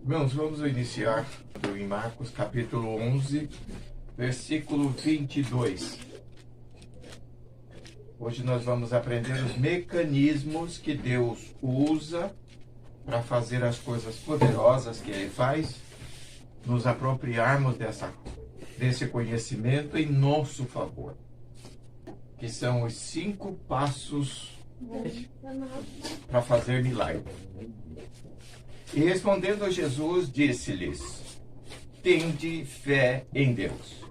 Irmãos, vamos iniciar em Marcos capítulo 11, versículo 22. Hoje nós vamos aprender os mecanismos que Deus usa para fazer as coisas poderosas que Ele faz, nos apropriarmos desse conhecimento em nosso favor, que são os 5 passos para fazer milagre. E respondendo Jesus, disse-lhes: tende fé em Deus.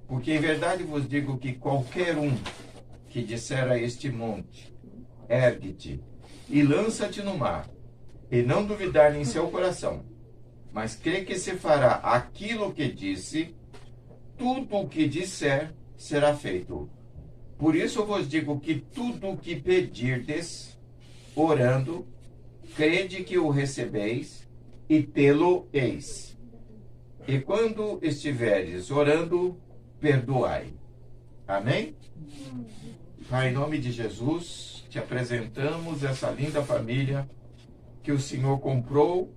Porque em verdade vos digo que qualquer um que disser a este monte, ergue-te e lança-te no mar, e não duvidar em seu coração, mas crê que se fará aquilo que disse, tudo o que disser será feito. Por isso vos digo que tudo o que pedirdes, orando, crede que o recebeis e tê-lo-eis. E quando estiveres orando, perdoai. Amém? Pai, em nome de Jesus, te apresentamos essa linda família que o Senhor comprou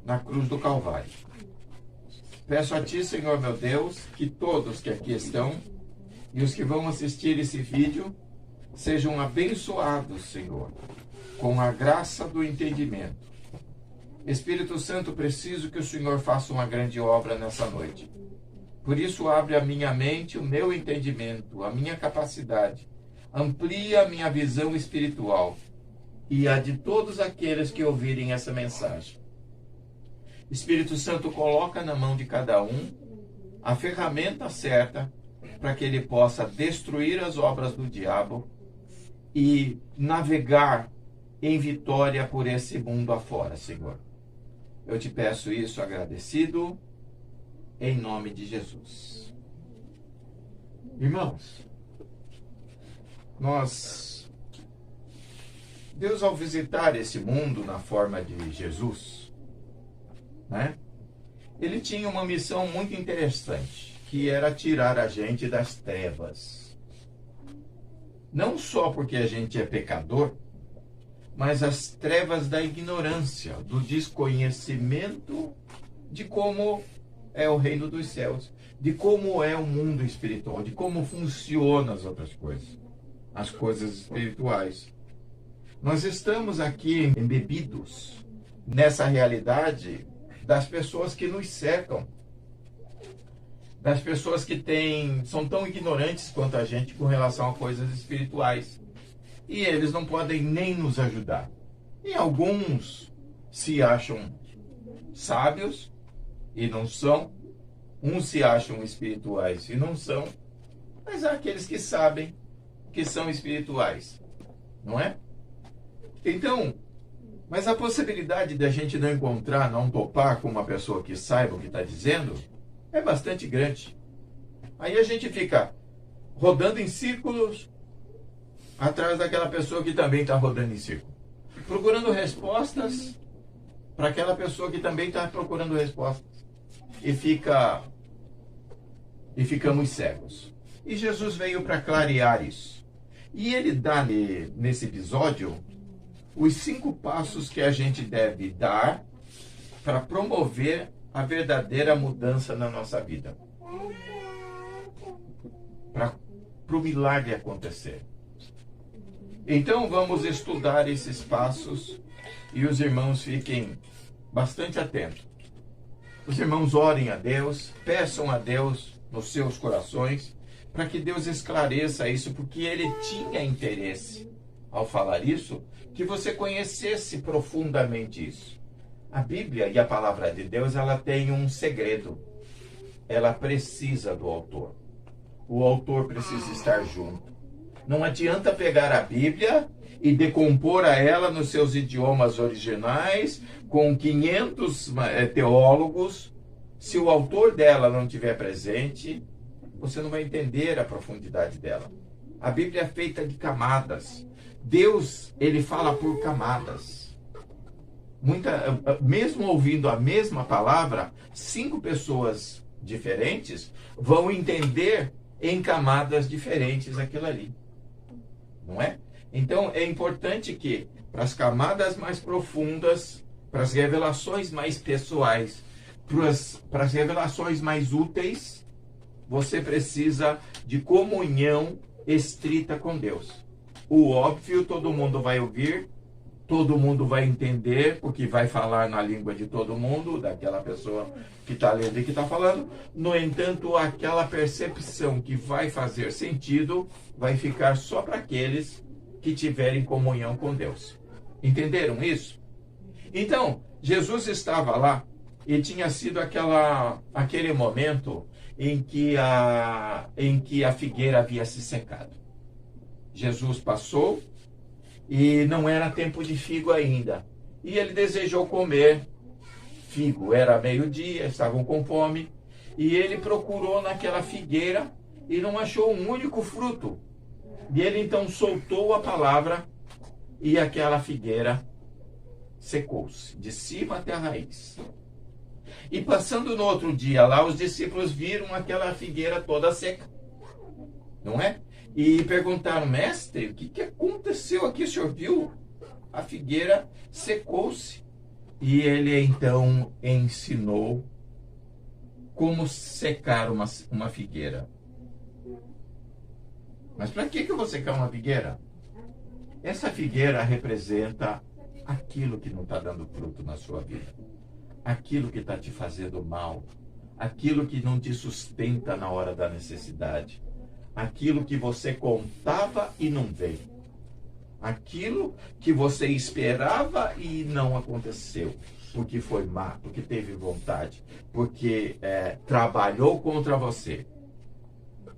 na cruz do Calvário. Peço a ti, Senhor meu Deus, que todos que aqui estão e os que vão assistir esse vídeo sejam abençoados, Senhor, com a graça do entendimento. Espírito Santo, preciso que o Senhor faça uma grande obra nessa noite. Por isso, abre a minha mente, o meu entendimento, a minha capacidade. Amplia a minha visão espiritual e a de todos aqueles que ouvirem essa mensagem. Espírito Santo, coloca na mão de cada um a ferramenta certa para que ele possa destruir as obras do diabo e navegar em vitória por esse mundo afora, Senhor. Eu te peço isso agradecido, em nome de Jesus. Irmãos, Deus, ao visitar esse mundo na forma de Jesus, né, ele tinha uma missão muito interessante, que era tirar a gente das trevas. Não só porque a gente é pecador, mas as trevas da ignorância, do desconhecimento de como é o reino dos céus, de como é o mundo espiritual, de como funcionam as outras coisas, as coisas espirituais. Nós estamos aqui embebidos nessa realidade das pessoas que nos cercam, das pessoas que são tão ignorantes quanto a gente com relação a coisas espirituais. E eles não podem nem nos ajudar. E alguns se acham sábios e não são. Uns se acham espirituais e não são. Mas há aqueles que sabem que são espirituais. Não é? Então, mas a possibilidade de a gente não encontrar, não topar com uma pessoa que saiba o que está dizendo, é bastante grande. Aí a gente fica rodando em círculos atrás daquela pessoa que também está rodando em círculo, procurando respostas para aquela pessoa que também está procurando respostas, e ficamos cegos. E Jesus veio para clarear isso. E ele dá nesse episódio os 5 passos que a gente deve dar para promover a verdadeira mudança na nossa vida, para o milagre acontecer. Então vamos estudar esses passos e os irmãos fiquem bastante atentos. Os irmãos orem a Deus, peçam a Deus nos seus corações para que Deus esclareça isso, porque Ele tinha interesse, ao falar isso, que você conhecesse profundamente isso. A Bíblia e a palavra de Deus, ela tem um segredo. Ela precisa do autor. O autor precisa estar junto. Não adianta pegar a Bíblia e decompor a ela nos seus idiomas originais, com 500 teólogos. Se o autor dela não estiver presente, você não vai entender a profundidade dela. A Bíblia é feita de camadas. Deus, ele fala por camadas. Mesmo ouvindo a mesma palavra, 5 pessoas diferentes vão entender em camadas diferentes aquilo ali. Não é? Então, é importante que, para as camadas mais profundas, para as revelações mais pessoais, para as revelações mais úteis, você precisa de comunhão estrita com Deus. O óbvio todo mundo vai ouvir, todo mundo vai entender, porque vai falar na língua de todo mundo, daquela pessoa que está lendo e que está falando. No entanto, aquela percepção que vai fazer sentido vai ficar só para aqueles que tiverem comunhão com Deus. Entenderam isso? Então, Jesus estava lá e tinha sido aquele momento em que a figueira havia se secado. Jesus passou e não era tempo de figo ainda. E ele desejou comer figo. Era meio-dia, estavam com fome. E ele procurou naquela figueira e não achou um único fruto. E ele então soltou a palavra e aquela figueira secou-se, de cima até a raiz. E passando no outro dia lá, os discípulos viram aquela figueira toda seca. Não é? E perguntaram, mestre, o que aconteceu aqui? O senhor viu? A figueira secou-se. E ele então ensinou como secar uma figueira. Mas para que eu vou secar uma figueira? Essa figueira representa aquilo que não está dando fruto na sua vida. Aquilo que está te fazendo mal. Aquilo que não te sustenta na hora da necessidade. Aquilo que você contava e não veio. Aquilo que você esperava e não aconteceu. Porque foi má, porque teve vontade, porque trabalhou contra você.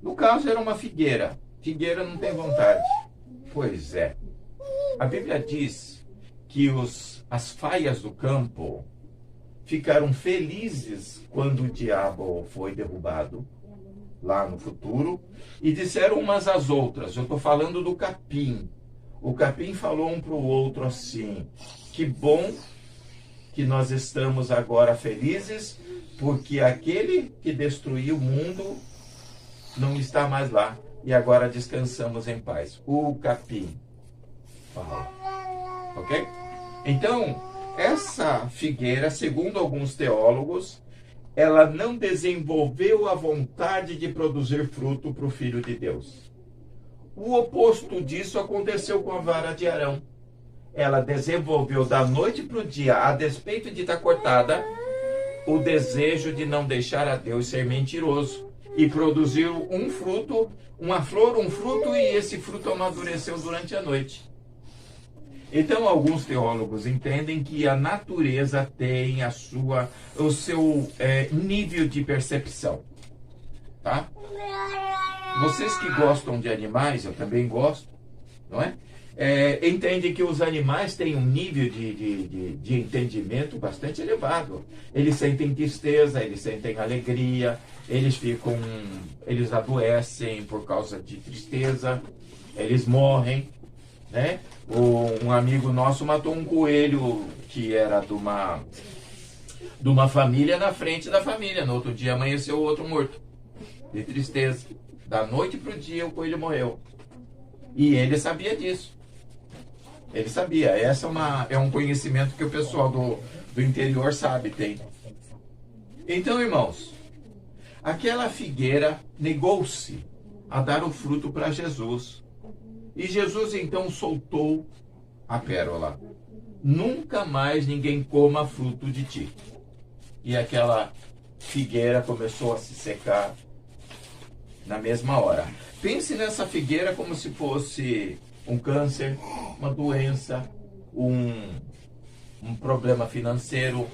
No caso era uma figueira. Figueira não tem vontade. Pois é. A Bíblia diz que as faias do campo ficaram felizes quando o diabo foi derrubado lá no futuro, e disseram umas às outras, eu estou falando do capim. O capim falou um para o outro assim, que bom que nós estamos agora felizes, porque aquele que destruiu o mundo não está mais lá, e agora descansamos em paz. O capim fala. Ok? Então, essa figueira, segundo alguns teólogos, ela não desenvolveu a vontade de produzir fruto para o Filho de Deus. O oposto disso aconteceu com a vara de Arão. Ela desenvolveu da noite para o dia, a despeito de estar cortada, o desejo de não deixar a Deus ser mentiroso. E produziu um fruto, uma flor, um fruto, e esse fruto amadureceu durante a noite. Então, alguns teólogos entendem que a natureza tem o seu nível de percepção. Tá? Vocês que gostam de animais, eu também gosto, não é? Entendem que os animais têm um nível de entendimento bastante elevado. Eles sentem tristeza, eles sentem alegria, eles adoecem por causa de tristeza, eles morrem, né? Um amigo nosso matou um coelho que era de uma família na frente da família. No outro dia amanheceu o outro morto, de tristeza. Da noite para o dia o coelho morreu. E ele sabia disso. Ele sabia. Essa é um conhecimento que o pessoal do interior sabe, tem. Então, irmãos, aquela figueira negou-se a dar o fruto para Jesus. E Jesus então soltou a pérola. Nunca mais ninguém coma fruto de ti. E aquela figueira começou a se secar na mesma hora. Pense nessa figueira como se fosse um câncer, uma doença, um problema financeiro,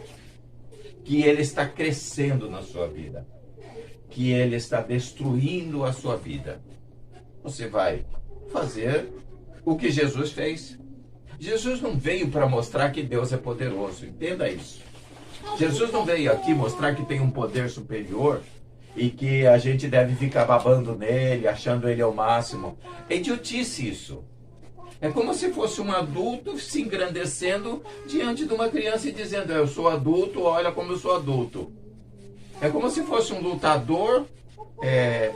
que ele está crescendo na sua vida, que ele está destruindo a sua vida. Você vai fazer o que Jesus fez. Jesus não veio para mostrar que Deus é poderoso, entenda isso. Jesus não veio aqui mostrar que tem um poder superior e que a gente deve ficar babando nele, achando ele o máximo. É idiotice isso. É como se fosse um adulto se engrandecendo diante de uma criança e dizendo, eu sou adulto, olha como eu sou adulto. É como se fosse um lutador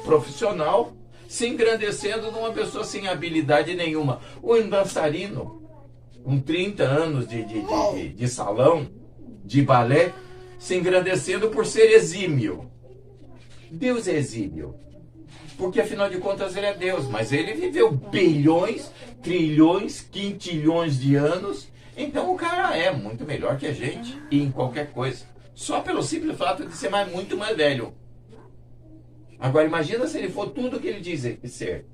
profissional se engrandecendo de uma pessoa sem habilidade nenhuma. Um dançarino com 30 anos de salão, de balé, se engrandecendo por ser exímio. Deus é exímio, porque afinal de contas ele é Deus, mas ele viveu bilhões, trilhões, quintilhões de anos, então o cara é muito melhor que a gente em qualquer coisa, só pelo simples fato de ser muito mais velho. Agora imagina se ele for tudo o que ele diz ser.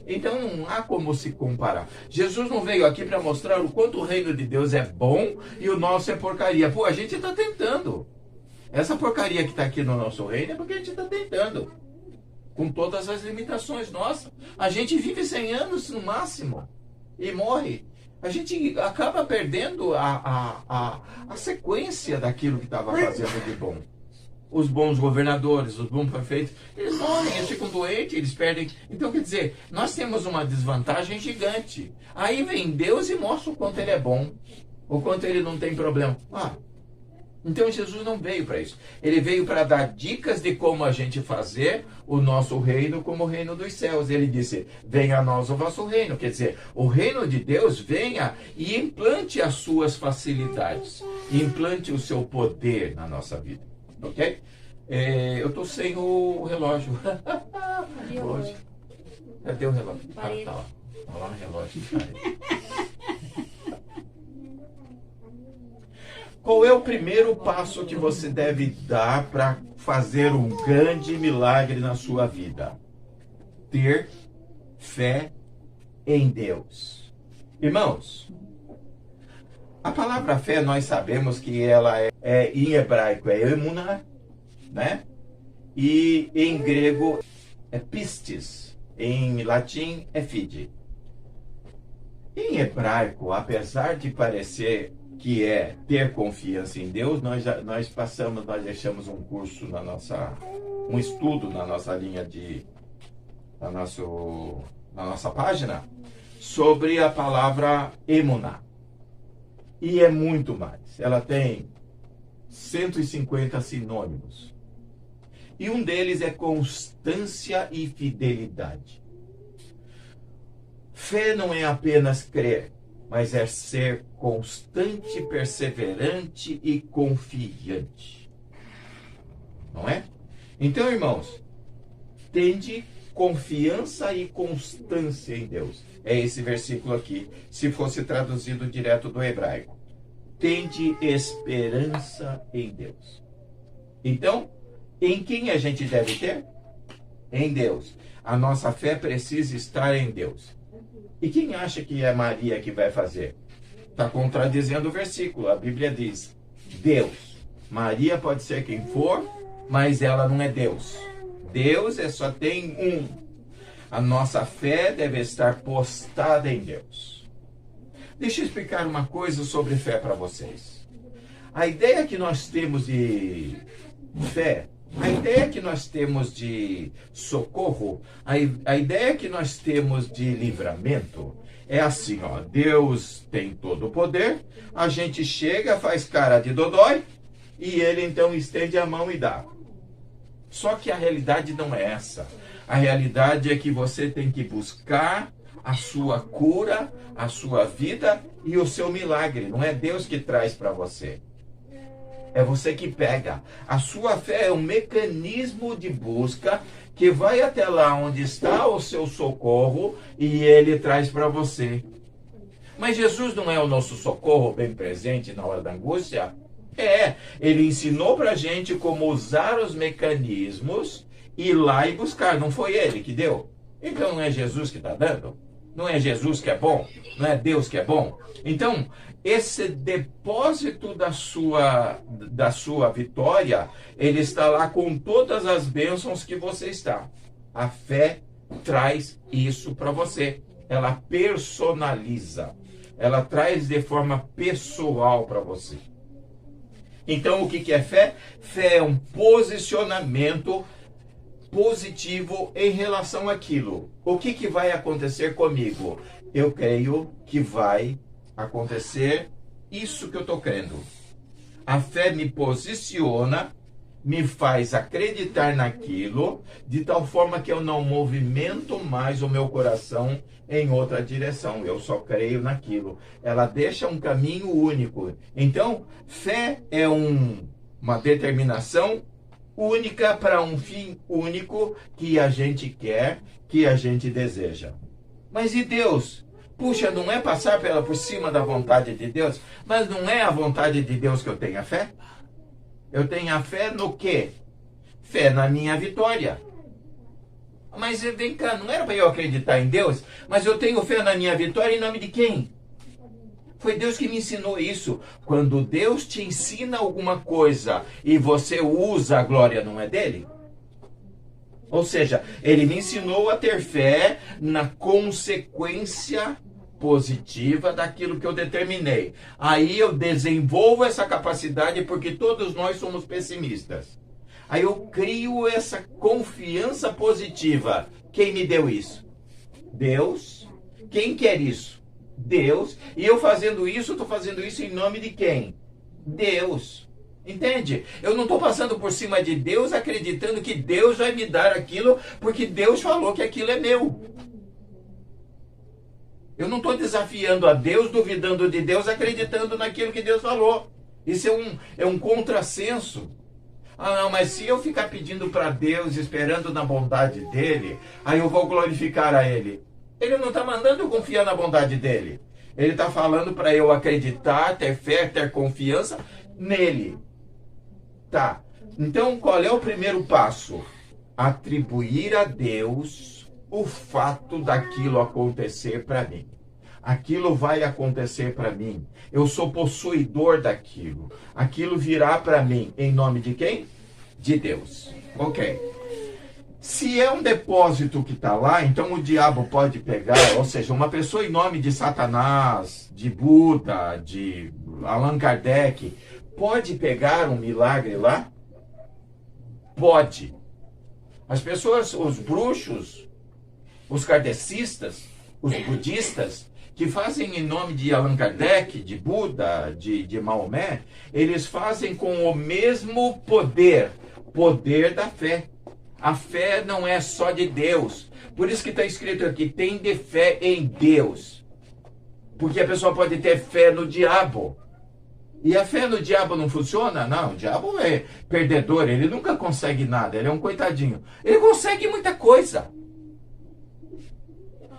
Então não há como se comparar. Jesus não veio aqui para mostrar o quanto o reino de Deus é bom e o nosso é porcaria. Pô, a gente está tentando. Essa porcaria que está aqui no nosso reino é porque a gente está tentando. Com todas as limitações. Nossa, a gente vive 100 anos no máximo e morre. A gente acaba perdendo a sequência daquilo que estava fazendo de bom. Os bons governadores, os bons prefeitos, eles morrem, eles ficam doentes, eles perdem. Então, quer dizer, nós temos uma desvantagem gigante. Aí vem Deus e mostra o quanto ele é bom, o quanto ele não tem problema. Então Jesus não veio para isso. Ele veio para dar dicas de como a gente fazer o nosso reino como o reino dos céus. Ele disse, venha a nós o vosso reino. Quer dizer, o reino de Deus venha e implante as suas facilidades. Implante o seu poder na nossa vida. Ok? Eu estou sem o relógio. Hoje. Cadê o relógio? Tá lá. Tá lá no relógio. Qual é o primeiro passo que você deve dar para fazer um grande milagre na sua vida? Ter fé em Deus. Irmãos, a palavra fé nós sabemos que ela em hebraico é emunah, né? E em grego é pistis, em latim é fide. Em hebraico, apesar de parecer que é ter confiança em Deus, nós deixamos um curso um estudo na nossa linha na nossa página sobre a palavra emunah. E é muito mais. Ela tem 150 sinônimos. E um deles é constância e fidelidade. Fé não é apenas crer, mas é ser constante, perseverante e confiante. Não é? Então, irmãos, tende confiança e constância em Deus. É esse versículo aqui, se fosse traduzido direto do hebraico. Tende esperança em Deus. Então, em quem a gente deve ter? Em Deus. A nossa fé precisa estar em Deus. E quem acha que é Maria que vai fazer? Está contradizendo o versículo. A Bíblia diz, Deus. Maria pode ser quem for, mas ela não é Deus. Deus só tem um. A nossa fé deve estar postada em Deus. Deixa eu explicar uma coisa sobre fé para vocês. A ideia que nós temos de fé, a ideia que nós temos de socorro, a ideia que nós temos de livramento é assim, ó, Deus tem todo o poder, a gente chega, faz cara de dodói e ele então estende a mão e dá. Só que a realidade não é essa. A realidade é que você tem que buscar a sua cura, a sua vida e o seu milagre. Não é Deus que traz para você. É você que pega. A sua fé é um mecanismo de busca que vai até lá onde está o seu socorro e ele traz para você. Mas Jesus não é o nosso socorro bem presente na hora da angústia? Ele ensinou para a gente como usar os mecanismos, ir lá e buscar. Não foi ele que deu? Então não é Jesus que está dando? Não é Jesus que é bom? Não é Deus que é bom? Então, esse depósito da sua vitória, ele está lá com todas as bênçãos que você está. A fé traz isso para você. Ela personaliza. Ela traz de forma pessoal para você. Então, o que é fé? Fé é um posicionamento positivo em relação àquilo. O que vai acontecer comigo? Eu creio que vai acontecer isso que eu estou crendo. A fé me posiciona me faz acreditar naquilo, de tal forma que eu não movimento mais o meu coração em outra direção. Eu só creio naquilo. Ela deixa um caminho único. Então, fé é uma determinação única para um fim único que a gente quer, que a gente deseja. Mas e Deus? Puxa, não é passar por cima da vontade de Deus? Mas não é a vontade de Deus que eu tenha fé? Eu tenho a fé no quê? Fé na minha vitória. Mas vem cá, não era para eu acreditar em Deus? Mas eu tenho fé na minha vitória em nome de quem? Foi Deus que me ensinou isso. Quando Deus te ensina alguma coisa e você usa, a glória não é dele? Ou seja, ele me ensinou a ter fé na consequência positiva daquilo que eu determinei. Aí eu desenvolvo essa capacidade porque todos nós somos pessimistas. Aí eu crio essa confiança positiva. Quem me deu isso? Deus. Quem quer isso? Deus. E eu fazendo isso, estou fazendo isso em nome de quem? Deus. Entende? Eu não estou passando por cima de Deus acreditando que Deus vai me dar aquilo porque Deus falou que aquilo é meu. Eu não estou desafiando a Deus, duvidando de Deus, acreditando naquilo que Deus falou. Isso é um contrassenso. Ah, não, mas se eu ficar pedindo para Deus, esperando na bondade dele, aí eu vou glorificar a ele. Ele não está mandando eu confiar na bondade dele. Ele está falando para eu acreditar, ter fé, ter confiança nele. Tá. Então, qual é o primeiro passo? Atribuir a Deus o fato daquilo acontecer para mim. Aquilo vai acontecer para mim. Eu sou possuidor daquilo. Aquilo virá para mim em nome de quem? De Deus. Ok. Se é um depósito que está lá, então o diabo pode pegar, ou seja, uma pessoa em nome de Satanás, de Buda, de Allan Kardec, pode pegar um milagre lá? Pode. As pessoas, os bruxos, os kardecistas, os budistas, que fazem em nome de Allan Kardec, de Buda, de Maomé, eles fazem com o mesmo poder da fé. A fé não é só de Deus. Por isso que está escrito aqui, tem de fé em Deus. Porque a pessoa pode ter fé no diabo. E a fé no diabo não funciona? Não, o diabo é perdedor, ele nunca consegue nada, ele é um coitadinho. Ele consegue muita coisa.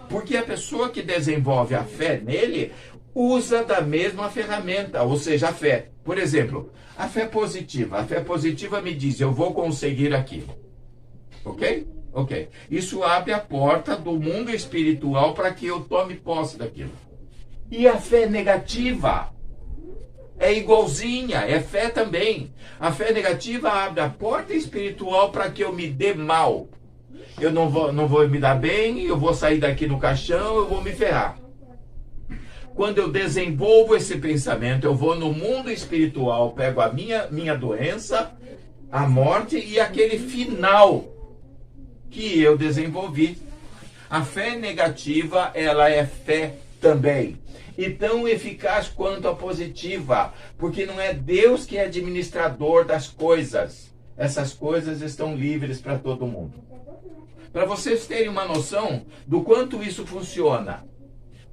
Porque a pessoa que desenvolve a fé nele usa da mesma ferramenta, ou seja, a fé. Por exemplo, a fé positiva. A fé positiva me diz, eu vou conseguir aquilo. Ok? Ok. Isso abre a porta do mundo espiritual para que eu tome posse daquilo. E a fé negativa é igualzinha, é fé também. A fé negativa abre a porta espiritual para que eu me dê mal. Eu não vou me dar bem, eu vou sair daqui no caixão, eu vou me ferrar. Quando eu desenvolvo esse pensamento, eu vou no mundo espiritual, pego a minha doença, a morte e aquele final que eu desenvolvi. A fé negativa, ela é fé também. E tão eficaz quanto a positiva, porque não é Deus que é administrador das coisas. Essas coisas estão livres para todo mundo. Para vocês terem uma noção do quanto isso funciona.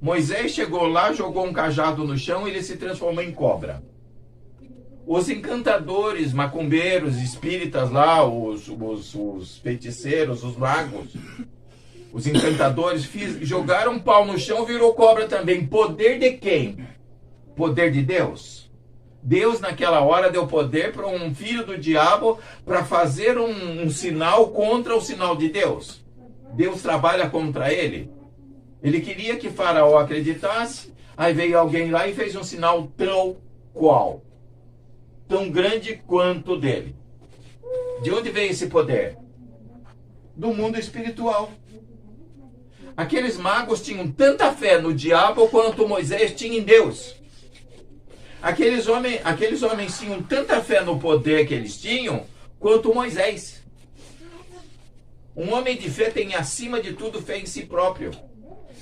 Moisés chegou lá, jogou um cajado no chão e ele se transformou em cobra. Os encantadores, macumbeiros, espíritas lá, os feiticeiros, os magos, os encantadores jogaram um pau no chão, virou cobra também. Poder de quem? Poder de Deus. Deus naquela hora deu poder para um filho do diabo para fazer um sinal contra o sinal de Deus. Deus trabalha contra ele. Ele queria que Faraó acreditasse, aí veio alguém lá e fez um sinal tão grande quanto dele. De onde veio esse poder? Do mundo espiritual. Aqueles magos tinham tanta fé no diabo quanto Moisés tinha em Deus. Aqueles homens tinham tanta fé no poder que eles tinham quanto Moisés. Um homem de fé tem acima de tudo fé em si próprio.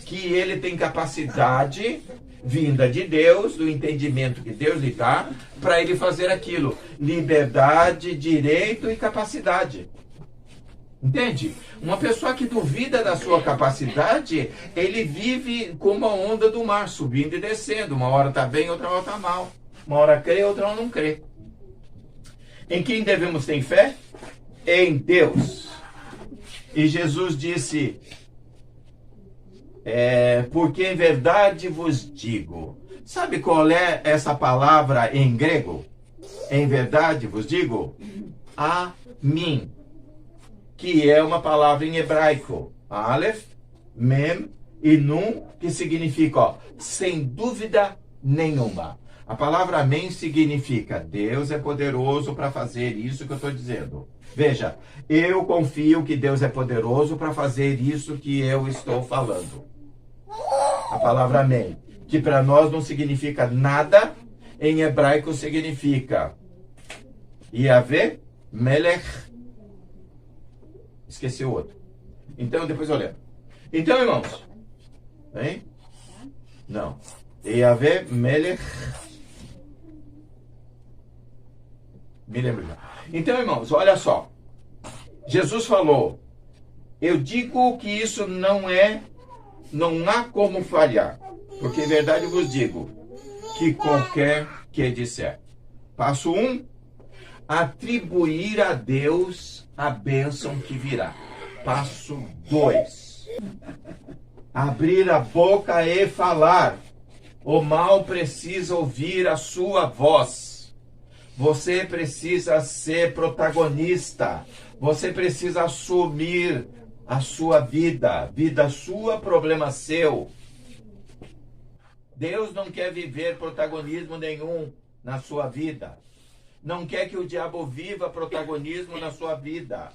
Que ele tem capacidade vinda de Deus, do entendimento que Deus lhe dá, para ele fazer aquilo. Liberdade, direito e capacidade. Entende? Uma pessoa que duvida da sua capacidade, ele vive como a onda do mar, subindo e descendo. Uma hora está bem, outra hora está mal. Uma hora crê, outra hora não crê. Em quem devemos ter fé? Em Deus. E Jesus disse, porque em verdade vos digo. Sabe qual é essa palavra em grego? Em verdade vos digo? A mim. Que é uma palavra em hebraico. Aleph, Mem e Nun, que significa, ó, sem dúvida nenhuma. A palavra amém significa Deus é poderoso para fazer isso que eu estou dizendo. Veja, eu confio que Deus é poderoso para fazer isso que eu estou falando. A palavra amém, que para nós não significa nada, em hebraico significa Yahvé, Melech. Esqueci o outro. Então, depois eu lembro. Então, irmãos. Hein? Não. Yahvé, Melech. Me lembro já. Então, irmãos, olha só. Jesus falou, eu digo que isso não há como falhar. Porque em verdade vos digo, que qualquer que disser. Passo 1. Atribuir a Deus a bênção que virá. Passo 2. Abrir a boca e falar. O mal precisa ouvir a sua voz. Você precisa ser protagonista. Você precisa assumir a sua vida. Vida sua, problema seu. Deus não quer viver protagonismo nenhum na sua vida. Não quer que o diabo viva protagonismo na sua vida.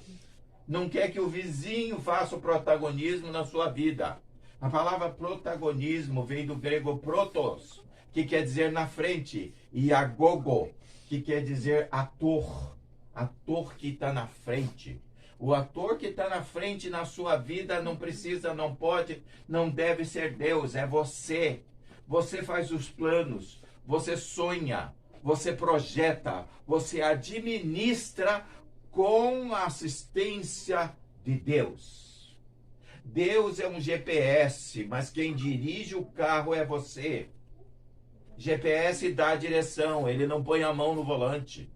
Não quer que o vizinho faça o protagonismo na sua vida. A palavra protagonismo vem do grego protos, que quer dizer na frente, e agogo, que quer dizer ator. Ator que está na frente. O ator que está na frente na sua vida não precisa, não pode, não deve ser Deus, é você. Você faz os planos, você sonha, você projeta, você administra com a assistência de Deus. Deus é um GPS, mas quem dirige o carro é você. GPS dá a direção, ele não põe a mão no volante.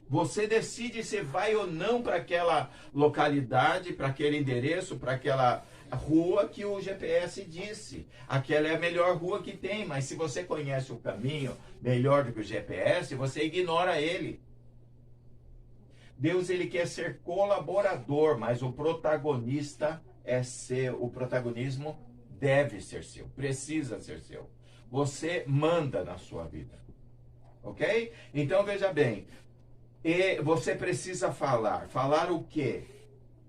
Você decide se vai ou não para aquela localidade, para aquele endereço, para aquela rua que o GPS disse. Aquela é a melhor rua que tem, mas se você conhece o caminho melhor do que o GPS, você ignora ele. Deus, ele quer ser colaborador, mas o protagonista é seu. O protagonismo deve ser seu, precisa ser seu. Você manda na sua vida. Ok? Então veja bem, e você precisa falar. Falar o quê?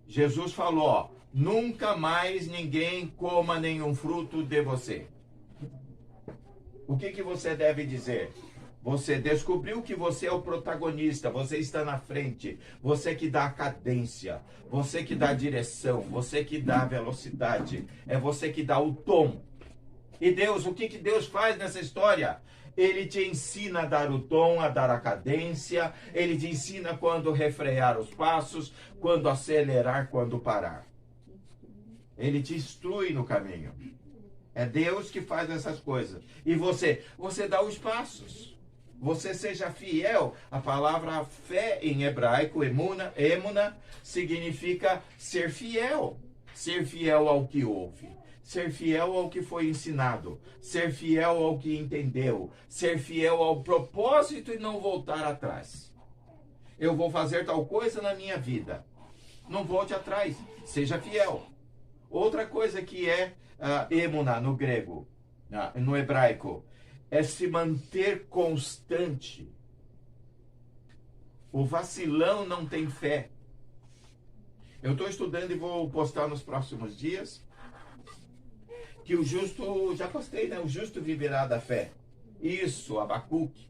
Jesus falou, ó, nunca mais ninguém coma nenhum fruto de você. O que você deve dizer? Você descobriu que você é o protagonista, você está na frente, você que dá a cadência, você que dá a direção, você que dá a velocidade, é você que dá o tom. E Deus, o que Deus faz nessa história? Ele te ensina a dar o tom, a dar a cadência, ele te ensina quando refrear os passos, quando acelerar, quando parar. Ele te instrui no caminho. É Deus que faz essas coisas. E você dá os passos. Você seja fiel. A palavra fé em hebraico, emuna, significa ser fiel. Ser fiel ao que ouve. Ser fiel ao que foi ensinado. Ser fiel ao que entendeu. Ser fiel ao propósito e não voltar atrás. Eu vou fazer tal coisa na minha vida. Não volte atrás. Seja fiel. Outra coisa que é emuna no grego, no hebraico, é se manter constante. O vacilão não tem fé. Eu estou estudando e vou postar nos próximos dias que o justo, já postei, né? O justo viverá da fé. Isso, Abacuque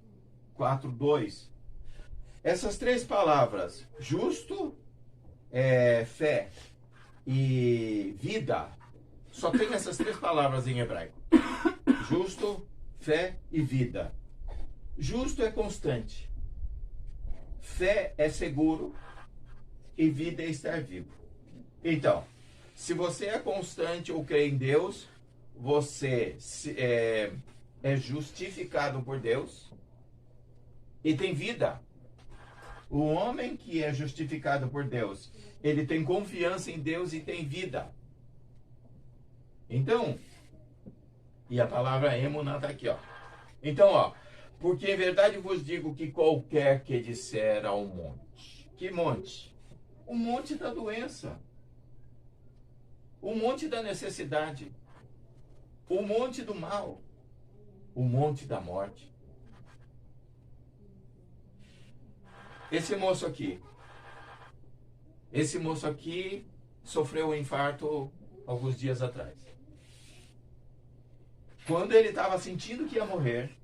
4:2. Essas três palavras, justo, fé e vida, só tem essas três palavras em hebraico. justo, fé e vida. Justo é constante. Fé é seguro e vida é estar vivo. Então, se você é constante ou crê em Deus, você é justificado por Deus e tem vida. O homem que é justificado por Deus, ele tem confiança em Deus e tem vida. Então, e a palavra emuná está aqui, ó. Então, ó, porque em verdade vos digo que qualquer que disser ao monte. Que monte? O monte da doença. O monte da necessidade. O monte do mal. O monte da morte. Esse moço aqui sofreu um infarto alguns dias atrás. Quando ele estava sentindo que ia morrer,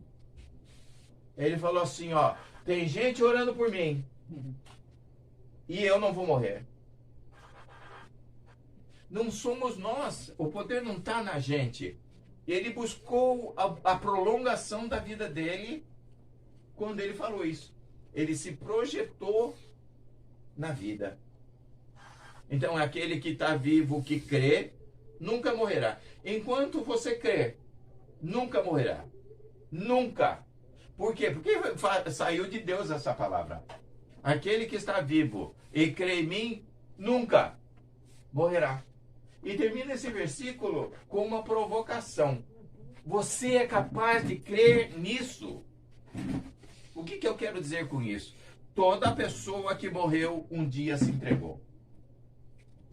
ele falou assim, ó, tem gente orando por mim e eu não vou morrer. Não somos nós, o poder não está na gente. Ele buscou a prolongação da vida dele quando ele falou isso. Ele se projetou na vida. Então, aquele que está vivo, que crê, nunca morrerá. Enquanto você crê, nunca morrerá. Nunca. Por quê? Porque saiu de Deus essa palavra. Aquele que está vivo e crê em mim, nunca morrerá. E termina esse versículo com uma provocação. Você é capaz de crer nisso? O que eu quero dizer com isso? Toda pessoa que morreu um dia se entregou.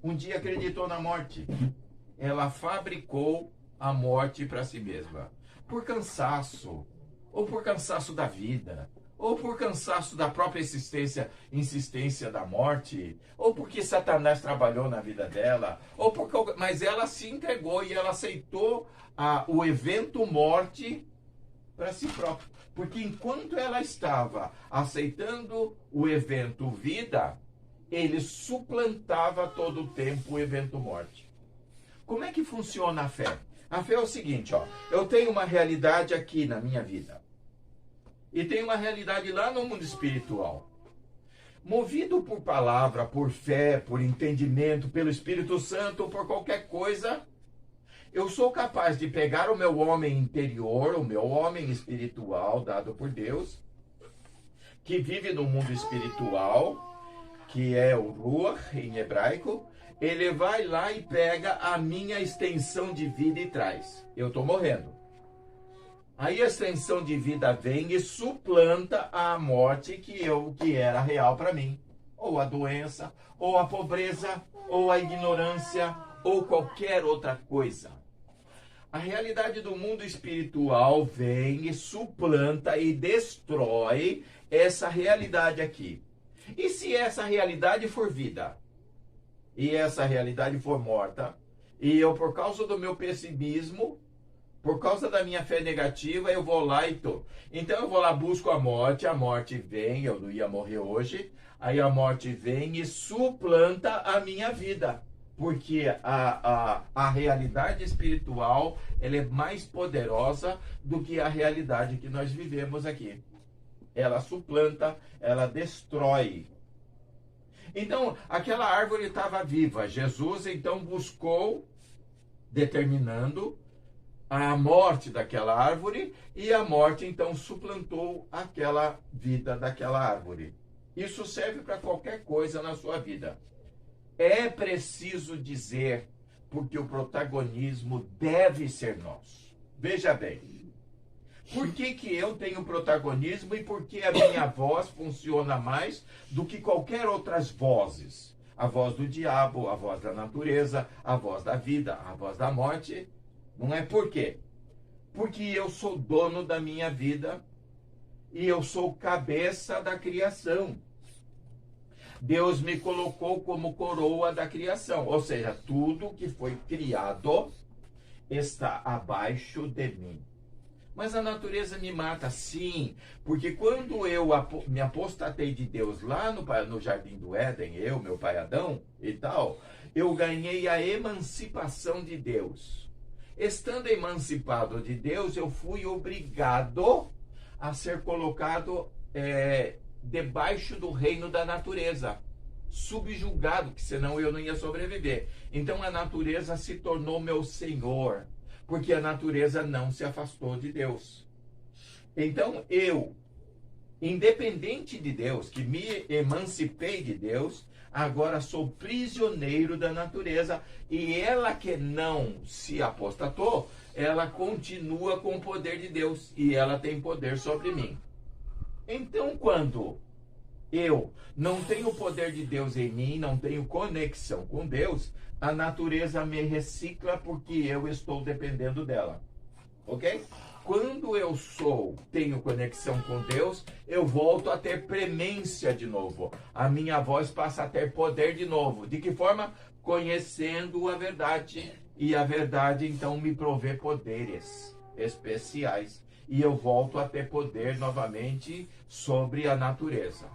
Um dia acreditou na morte. Ela fabricou a morte para si mesma. Por cansaço, ou por cansaço da vida, ou por cansaço da própria insistência da morte, ou porque Satanás trabalhou na vida dela, mas ela se entregou e ela aceitou o evento morte para si própria. Porque enquanto ela estava aceitando o evento vida, ele suplantava todo o tempo o evento morte. Como é que funciona a fé? A fé é o seguinte, ó, eu tenho uma realidade aqui na minha vida. E tenho uma realidade lá no mundo espiritual. Movido por palavra, por fé, por entendimento, pelo Espírito Santo ou por qualquer coisa, eu sou capaz de pegar o meu homem interior, o meu homem espiritual, dado por Deus, que vive no mundo espiritual, que é o Ruach em hebraico, ele vai lá e pega a minha extensão de vida e traz. Eu estou morrendo. Aí a extensão de vida vem e suplanta a morte que era real para mim. Ou a doença, ou a pobreza, ou a ignorância, ou qualquer outra coisa. A realidade do mundo espiritual vem e suplanta e destrói essa realidade aqui. E se essa realidade for vida, e essa realidade for morta, e eu, por causa do meu pessimismo, por causa da minha fé negativa, eu vou lá e tô. Então eu vou lá, busco a morte vem, eu não ia morrer hoje, aí a morte vem e suplanta a minha vida. Porque a realidade espiritual, ela é mais poderosa do que a realidade que nós vivemos aqui. Ela suplanta, ela destrói. Então, aquela árvore estava viva. Jesus, então, buscou, determinando a morte daquela árvore, e a morte, então, suplantou aquela vida daquela árvore. Isso serve para qualquer coisa na sua vida. É preciso dizer, porque o protagonismo deve ser nosso. Veja bem, por que eu tenho protagonismo e por que a minha voz funciona mais do que qualquer outras vozes? A voz do diabo, a voz da natureza, a voz da vida, a voz da morte. Não é por quê? Porque eu sou dono da minha vida e eu sou cabeça da criação. Deus me colocou como coroa da criação, ou seja, tudo que foi criado está abaixo de mim. Mas a natureza me mata, sim, porque quando eu me apostatei de Deus lá no Jardim do Éden, meu pai Adão e tal, eu ganhei a emancipação de Deus. Estando emancipado de Deus, eu fui obrigado a ser colocado debaixo do reino da natureza, subjugado, que senão eu não ia sobreviver. Então a natureza se tornou meu senhor, porque a natureza não se afastou de Deus. Então eu, independente de Deus, que me emancipei de Deus, agora sou prisioneiro da natureza, e ela que não se apostatou, ela continua com o poder de Deus, e ela tem poder sobre mim. Então, quando eu não tenho o poder de Deus em mim, não tenho conexão com Deus, a natureza me recicla porque eu estou dependendo dela. Ok? Quando eu tenho conexão com Deus, eu volto a ter premência de novo. A minha voz passa a ter poder de novo. De que forma? Conhecendo a verdade. E a verdade, então, me provê poderes especiais. E eu volto a ter poder novamente sobre a natureza.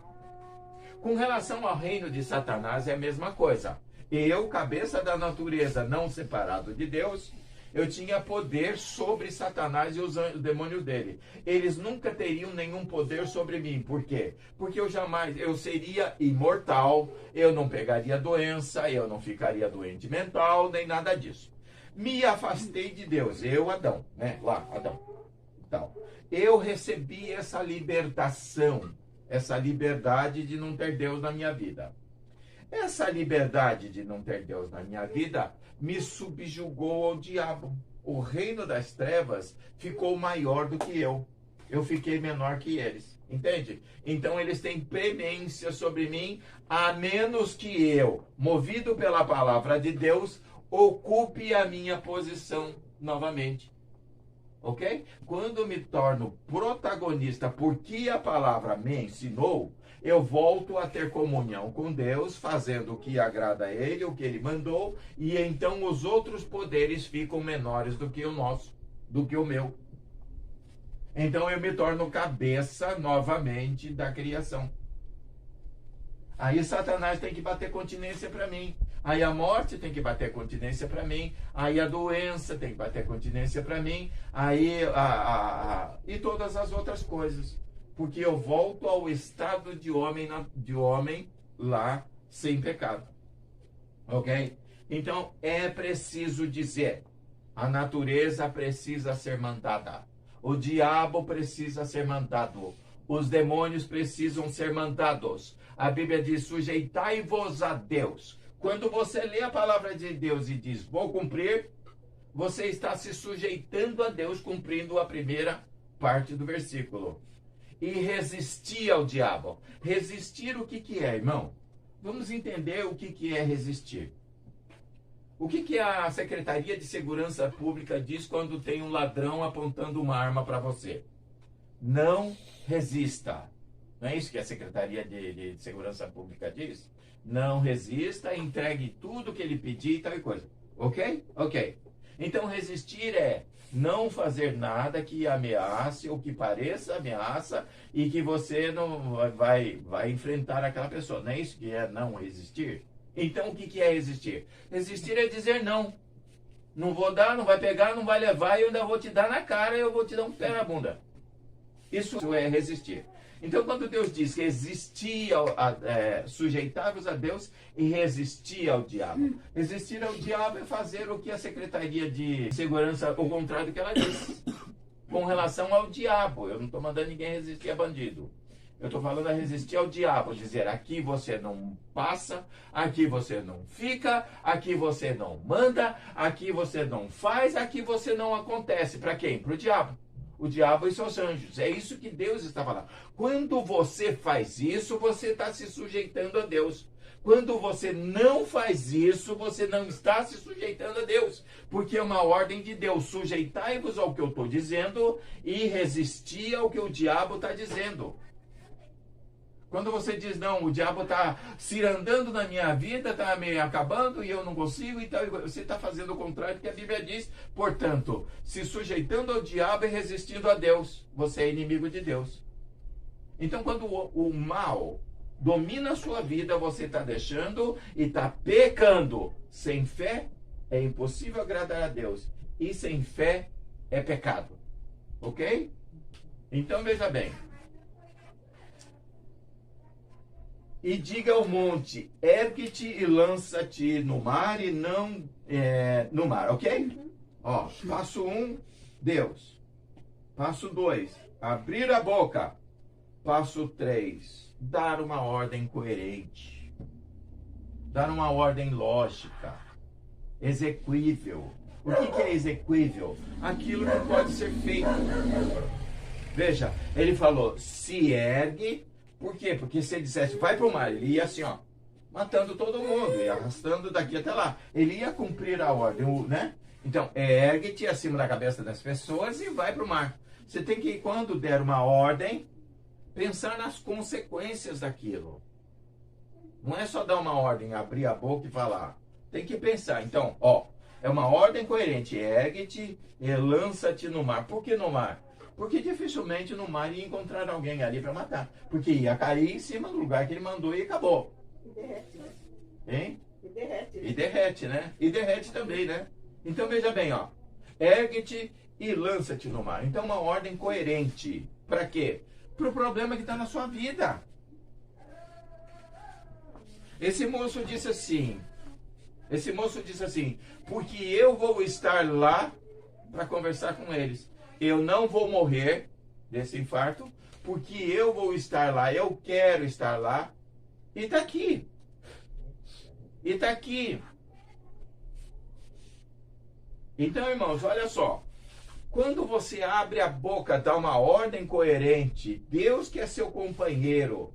Com relação ao reino de Satanás, é a mesma coisa. Eu, cabeça da natureza, não separado de Deus, eu tinha poder sobre Satanás e os demônios dele. Eles nunca teriam nenhum poder sobre mim. Por quê? Porque eu seria imortal, eu não pegaria doença, eu não ficaria doente mental, nem nada disso. Me afastei de Deus, eu, Adão, né? Lá, Adão. Então, eu recebi essa libertação, essa liberdade de não ter Deus na minha vida. Essa liberdade de não ter Deus na minha vida me subjugou ao diabo. O reino das trevas ficou maior do que eu. Eu fiquei menor que eles. Entende? Então eles têm premência sobre mim, a menos que eu, movido pela palavra de Deus, ocupe a minha posição novamente. Ok? Quando me torno protagonista porque a palavra me ensinou, eu volto a ter comunhão com Deus, fazendo o que agrada a Ele, o que Ele mandou, e então os outros poderes ficam menores do que o nosso, do que o meu. Então eu me torno cabeça novamente da criação. Aí Satanás tem que bater continência para mim. Aí a morte tem que bater continência para mim. Aí a doença tem que bater continência para mim. Aí e todas as outras coisas. Porque eu volto ao estado de homem lá sem pecado. Ok? Então é preciso dizer: a natureza precisa ser mandada. O diabo precisa ser mandado. Os demônios precisam ser mandados. A Bíblia diz: sujeitai-vos a Deus. Quando você lê a palavra de Deus e diz, vou cumprir, você está se sujeitando a Deus, cumprindo a primeira parte do versículo. E resistir ao diabo. Resistir, o que é, irmão? Vamos entender o que é resistir. O que a Secretaria de Segurança Pública diz quando tem um ladrão apontando uma arma para você? Não resista. Não é isso que a Secretaria de Segurança Pública diz? Não resista, entregue tudo que ele pedir e tal e coisa. Ok? Ok. Então resistir é não fazer nada que ameace ou que pareça ameaça e que você não vai enfrentar aquela pessoa. Não é isso que é não resistir? Então o que é resistir? Resistir é dizer não. Não vou dar, não vai pegar, não vai levar e eu ainda vou te dar na cara e eu vou te dar um pé na bunda. Isso é resistir. Então, quando Deus diz que sujeitar-vos a Deus e resistir ao diabo. Resistir ao diabo é fazer o que a Secretaria de Segurança, o contrário do que ela diz. Com relação ao diabo, eu não estou mandando ninguém resistir a bandido. Eu estou falando a resistir ao diabo, dizer: aqui você não passa, aqui você não fica, aqui você não manda, aqui você não faz, aqui você não acontece. Para quem? Para o diabo. O diabo e seus anjos. É isso que Deus está falando. Quando você faz isso, você está se sujeitando a Deus. Quando você não faz isso, você não está se sujeitando a Deus. Porque é uma ordem de Deus. Sujeitai-vos ao que eu estou dizendo e resistir ao que o diabo está dizendo. Quando você diz, não, o diabo está cirandando na minha vida, está me acabando e eu não consigo e tal, você está fazendo o contrário do que a Bíblia diz. Portanto, se sujeitando ao diabo e resistindo a Deus, você é inimigo de Deus. Então, quando o mal domina a sua vida, você está deixando e está pecando. Sem fé, é impossível agradar a Deus. e sem fé é pecado. Ok? Então veja bem. E diga ao monte, ergue-te e lança-te no mar e não no mar, ok? Ó, passo 1, Deus. Passo 2, abrir a boca. Passo 3, dar uma ordem coerente. Dar uma ordem lógica. Exequível. O que é exequível? Aquilo que pode ser feito. Veja, ele falou, se ergue. Por quê? Porque se ele dissesse, vai para o mar, ele ia assim, ó, matando todo mundo, e arrastando daqui até lá. Ele ia cumprir a ordem, né? Então, ergue-te acima da cabeça das pessoas e vai para o mar. Você tem que, quando der uma ordem, pensar nas consequências daquilo. Não é só dar uma ordem, abrir a boca e falar. Tem que pensar. Então, ó, é uma ordem coerente. Ergue-te e lança-te no mar. Por que no mar? Porque dificilmente no mar ia encontrar alguém ali para matar. Porque ia cair em cima do lugar que ele mandou e acabou. E derrete, né? Hein? E derrete. E derrete, né? E derrete também, né? Então veja bem, ó. Ergue-te e lança-te no mar. Então uma ordem coerente. Para quê? Para o problema que está na sua vida. Esse moço disse assim, porque eu vou estar lá para conversar com eles. Eu não vou morrer desse infarto, porque eu vou estar lá, eu quero estar lá. E está aqui. E está aqui. Então, irmãos, olha só. Quando você abre a boca, dá uma ordem coerente, Deus que é seu companheiro,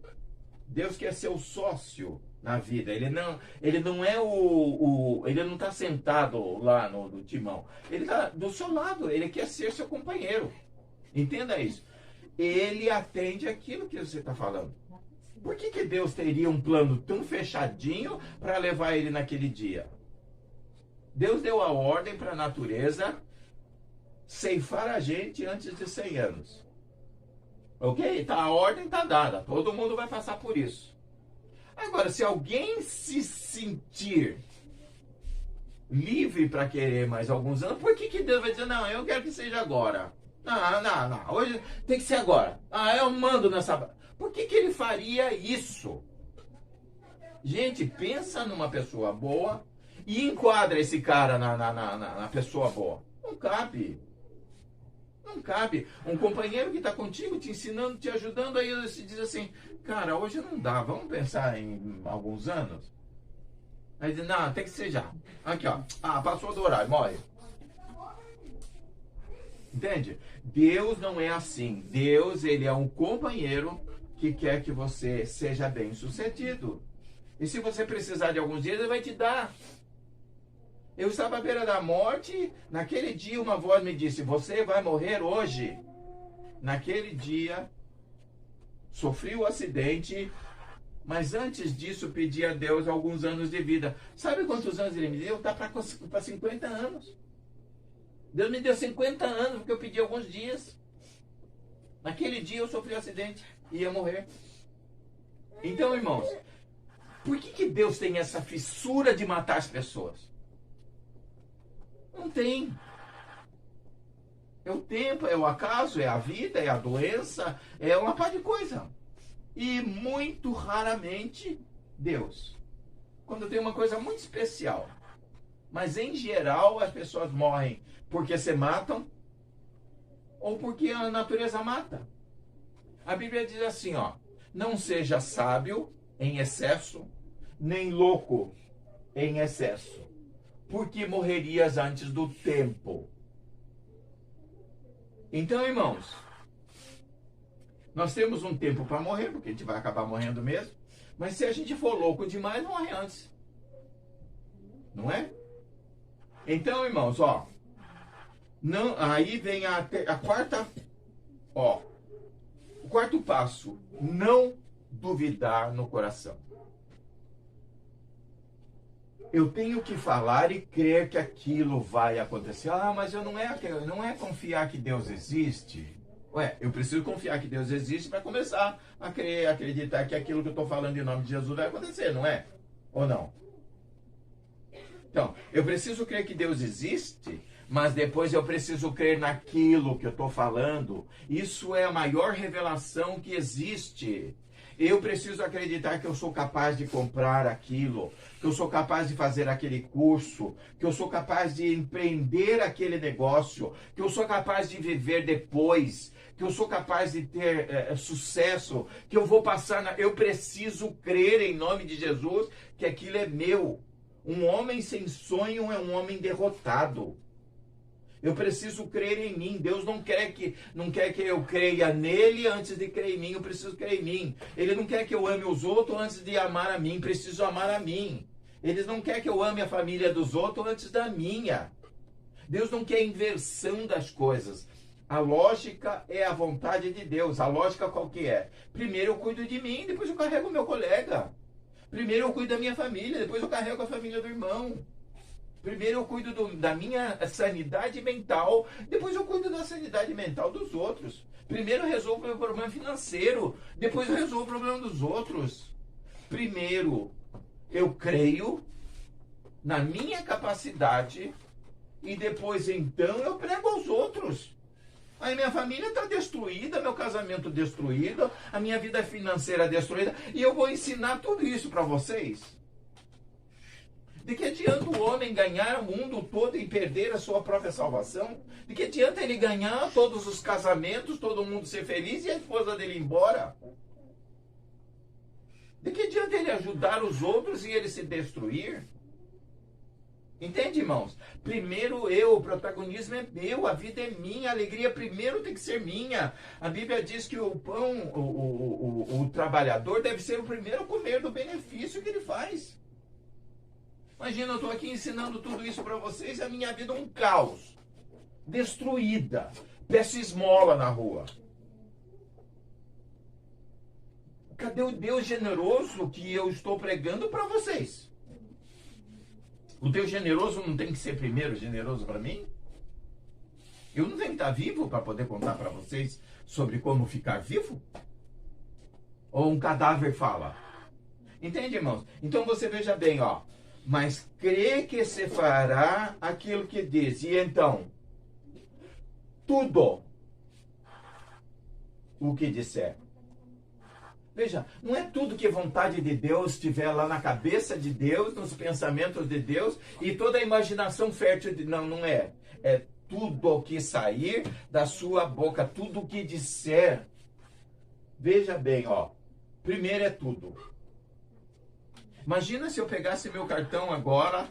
Deus que é seu sócio na vida. Ele não é ele não está sentado lá no timão. Ele está do seu lado, ele quer ser seu companheiro. Entenda isso. Ele atende aquilo que você está falando. Por que Deus teria um plano tão fechadinho para levar ele naquele dia? Deus deu a ordem para a natureza ceifar a gente antes de 100 anos. Ok? A ordem está dada. Todo mundo vai passar por isso. Agora, se alguém se sentir livre para querer mais alguns anos, por que Deus vai dizer, não, eu quero que seja agora? Não. Hoje tem que ser agora. Eu mando nessa... Por que ele faria isso? Gente, pensa numa pessoa boa e enquadra esse cara na pessoa boa. Não cabe. Não cabe. Um companheiro que está contigo, te ensinando, te ajudando, aí ele se diz assim, cara, hoje não dá, vamos pensar em alguns anos? Aí diz, não, tem que ser já. Aqui, ó. Passou do horário, morre. Entende? Deus não é assim. Deus, ele é um companheiro que quer que você seja bem sucedido. E se você precisar de alguns dias, ele vai te dar. Eu estava à beira da morte, naquele dia uma voz me disse, você vai morrer hoje. Naquele dia, sofri o acidente, mas antes disso pedi a Deus alguns anos de vida. Sabe quantos anos ele me deu? Está para 50 anos. Deus me deu 50 anos porque eu pedi alguns dias. Naquele dia eu sofri um acidente e ia morrer. Então, irmãos, por que Deus tem essa fissura de matar as pessoas? Não tem. É o tempo, é o acaso, é a vida, é a doença, é uma par de coisa. E muito raramente Deus. Quando tem uma coisa muito especial. Mas em geral as pessoas morrem porque se matam ou porque a natureza mata. A Bíblia diz assim, ó, não seja sábio em excesso, nem louco em excesso, porque morrerias antes do tempo. Então, irmãos, nós temos um tempo para morrer, porque a gente vai acabar morrendo mesmo, mas se a gente for louco demais, morre antes. Não é? Então, irmãos, ó, não, aí vem a quarta, ó, o quarto passo, não duvidar no coração. Eu tenho que falar e crer que aquilo vai acontecer. Mas eu não é confiar que Deus existe. Eu preciso confiar que Deus existe para começar a crer, acreditar que aquilo que eu estou falando em nome de Jesus vai acontecer, não é? Ou não? Então, eu preciso crer que Deus existe, mas depois eu preciso crer naquilo que eu estou falando. Isso é a maior revelação que existe. Eu preciso acreditar que eu sou capaz de comprar aquilo, que eu sou capaz de fazer aquele curso, que eu sou capaz de empreender aquele negócio, que eu sou capaz de viver depois, que eu sou capaz de ter sucesso, que eu vou passar. Eu preciso crer em nome de Jesus que aquilo é meu. Um homem sem sonho é um homem derrotado. Eu preciso crer em mim. Deus não quer que eu creia nele antes de crer em mim. Eu preciso crer em mim. Ele não quer que eu ame os outros antes de amar a mim. Preciso amar a mim. Ele não quer que eu ame a família dos outros antes da minha. Deus não quer inversão das coisas. A lógica é a vontade de Deus. A lógica qual que é? Primeiro eu cuido de mim, depois eu carrego o meu colega. Primeiro eu cuido da minha família, depois eu carrego a família do irmão. Primeiro eu cuido da minha sanidade mental, depois eu cuido da sanidade mental dos outros. Primeiro eu resolvo o meu problema financeiro, depois eu resolvo o problema dos outros. Primeiro eu creio na minha capacidade e depois então eu prego aos outros. Aí minha família está destruída, meu casamento destruído, a minha vida financeira destruída, e eu vou ensinar tudo isso para vocês. De que adianta o homem ganhar o mundo todo e perder a sua própria salvação? De que adianta ele ganhar todos os casamentos, todo mundo ser feliz e a esposa dele ir embora? De que adianta ele ajudar os outros e ele se destruir? Entende, irmãos? Primeiro eu, o protagonismo é meu, a vida é minha, a alegria primeiro tem que ser minha. A Bíblia diz que o pão, o trabalhador deve ser o primeiro a comer do benefício que ele faz. Imagina, eu estou aqui ensinando tudo isso para vocês e a minha vida é um caos. Destruída. Peço esmola na rua. Cadê o Deus generoso que eu estou pregando para vocês? O Deus generoso não tem que ser primeiro generoso para mim? Eu não tenho que estar vivo para poder contar para vocês sobre como ficar vivo? Ou um cadáver fala? Entende, irmãos? Então você veja bem, ó. Mas crê que se fará aquilo que diz. E então, tudo o que disser. Veja, não é tudo que a vontade de Deus estiver lá na cabeça de Deus, nos pensamentos de Deus, e toda a imaginação fértil de... Não, não é. É tudo o que sair da sua boca, tudo o que disser. Veja bem, ó. Primeiro é tudo. Imagina se eu pegasse meu cartão agora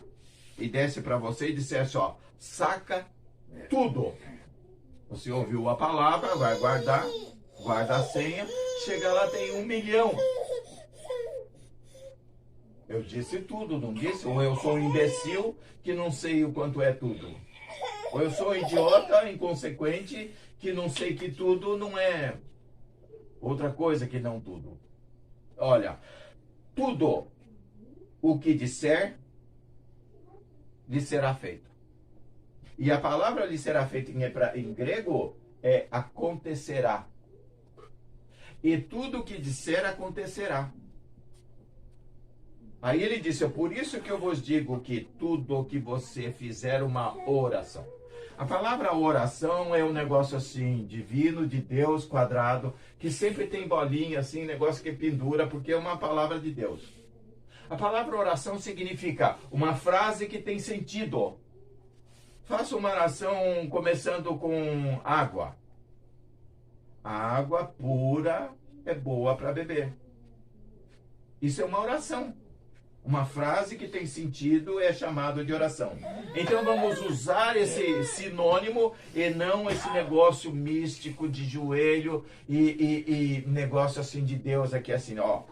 e desse para você e dissesse, ó, saca tudo. Você ouviu a palavra, vai guardar, guarda a senha, chega lá tem 1 milhão. Eu disse tudo, não disse? Ou eu sou um imbecil que não sei o quanto é tudo. Ou eu sou um idiota, inconsequente, que não sei que tudo não é outra coisa que não tudo. Olha, tudo o que disser, lhe será feito. E a palavra lhe será feita em grego é acontecerá. E tudo o que disser acontecerá. Aí ele disse, é por isso que eu vos digo que tudo o que você fizer uma oração. A palavra oração é um negócio assim, divino, de Deus, quadrado, que sempre tem bolinha assim, negócio que pendura, porque é uma palavra de Deus. A palavra oração significa uma frase que tem sentido. Faça uma oração começando com água. A água pura é boa para beber. Isso é uma oração. Uma frase que tem sentido é chamado de oração. Então vamos usar esse sinônimo e não esse negócio místico de joelho e negócio assim de Deus aqui assim, ó.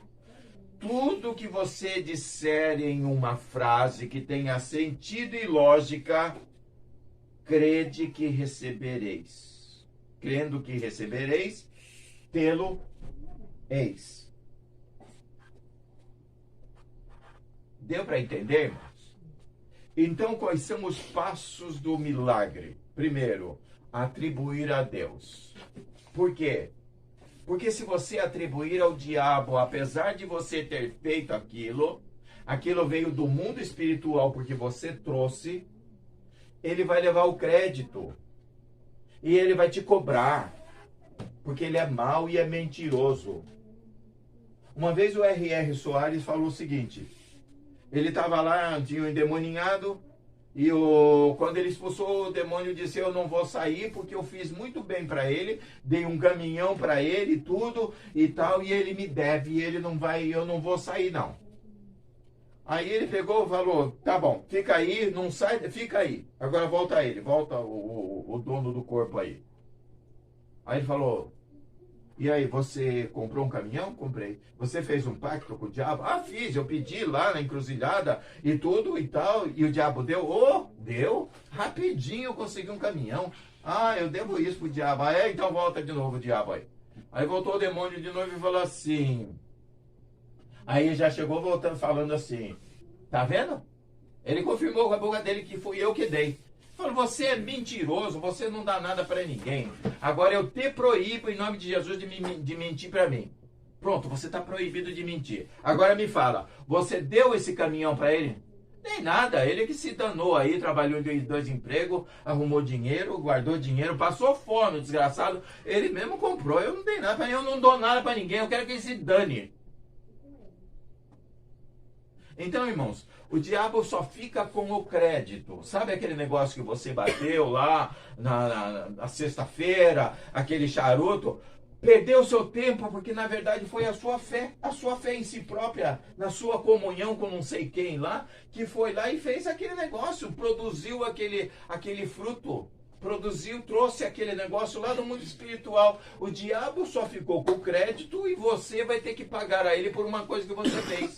Tudo que você disser em uma frase que tenha sentido e lógica, crede que recebereis. Crendo que recebereis, tê-lo eis. Deu para entender, irmãos? Então, quais são os passos do milagre? Primeiro, atribuir a Deus. Por quê? Porque se você atribuir ao diabo, apesar de você ter feito aquilo, aquilo veio do mundo espiritual porque você trouxe, ele vai levar o crédito. E ele vai te cobrar. Porque ele é mau e é mentiroso. Uma vez o R.R. Soares falou o seguinte. Ele estava lá, tinha um endemoninhado. E quando ele expulsou o demônio, disse: eu não vou sair porque eu fiz muito bem para ele, dei um caminhão para ele, tudo e tal, e ele me deve, e ele não vai, eu não vou sair não. Aí ele pegou e falou: tá bom, fica aí, não sai, fica aí. Agora volta ele, volta o dono do corpo aí. Aí ele falou: e aí, você comprou um caminhão? Comprei. Você fez um pacto com o diabo? Ah, fiz. Eu pedi lá na encruzilhada e tudo e tal. E o diabo deu? Oh, deu. Rapidinho eu consegui um caminhão. Ah, eu devo isso pro diabo. Ah, é? Então volta de novo o diabo aí. Aí voltou o demônio de novo e falou assim. Aí já chegou voltando falando assim. Tá vendo? Ele confirmou com a boca dele que fui eu que dei. Falou: você é mentiroso, você não dá nada para ninguém. Agora eu te proíbo em nome de Jesus de mentir para mim. Pronto, você está proibido de mentir. Agora me fala, você deu esse caminhão para ele? Nem nada, ele que se danou aí, trabalhou em 2 empregos, arrumou dinheiro, guardou dinheiro, passou fome, desgraçado. Ele mesmo comprou, eu não dei nada para ninguém, eu não dou nada para ninguém, eu quero que ele se dane. Então, irmãos, o diabo só fica com o crédito. Sabe aquele negócio que você bateu lá na sexta-feira, aquele charuto? Perdeu o seu tempo porque, na verdade, foi a sua fé em si própria, na sua comunhão com não sei quem lá, que foi lá e fez aquele negócio, produziu aquele fruto. Produziu, trouxe aquele negócio lá do mundo espiritual. O diabo só ficou com o crédito e você vai ter que pagar a ele por uma coisa que você fez.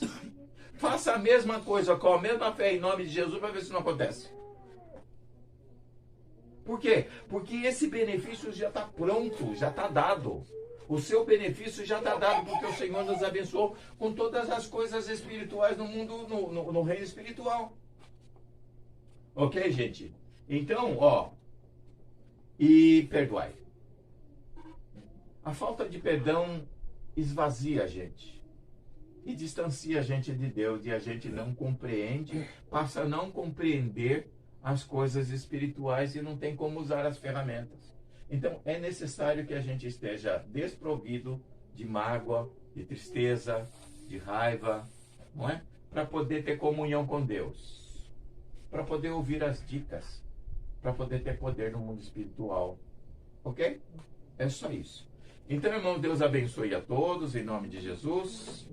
Faça a mesma coisa, com a mesma fé em nome de Jesus, para ver se não acontece. Por quê? Porque esse benefício já está pronto, já está dado. O seu benefício já está dado, porque o Senhor nos abençoou com todas as coisas espirituais no mundo, no reino espiritual. Ok, gente? Então, e perdoai. A falta de perdão esvazia a gente. E distancia a gente de Deus, e a gente não compreende, passa a não compreender as coisas espirituais e não tem como usar as ferramentas. Então é necessário que a gente esteja desprovido de mágoa, de tristeza, de raiva, não é? Para poder ter comunhão com Deus, para poder ouvir as dicas, para poder ter poder no mundo espiritual. Ok? É só isso. Então, irmão, Deus abençoe a todos, em nome de Jesus.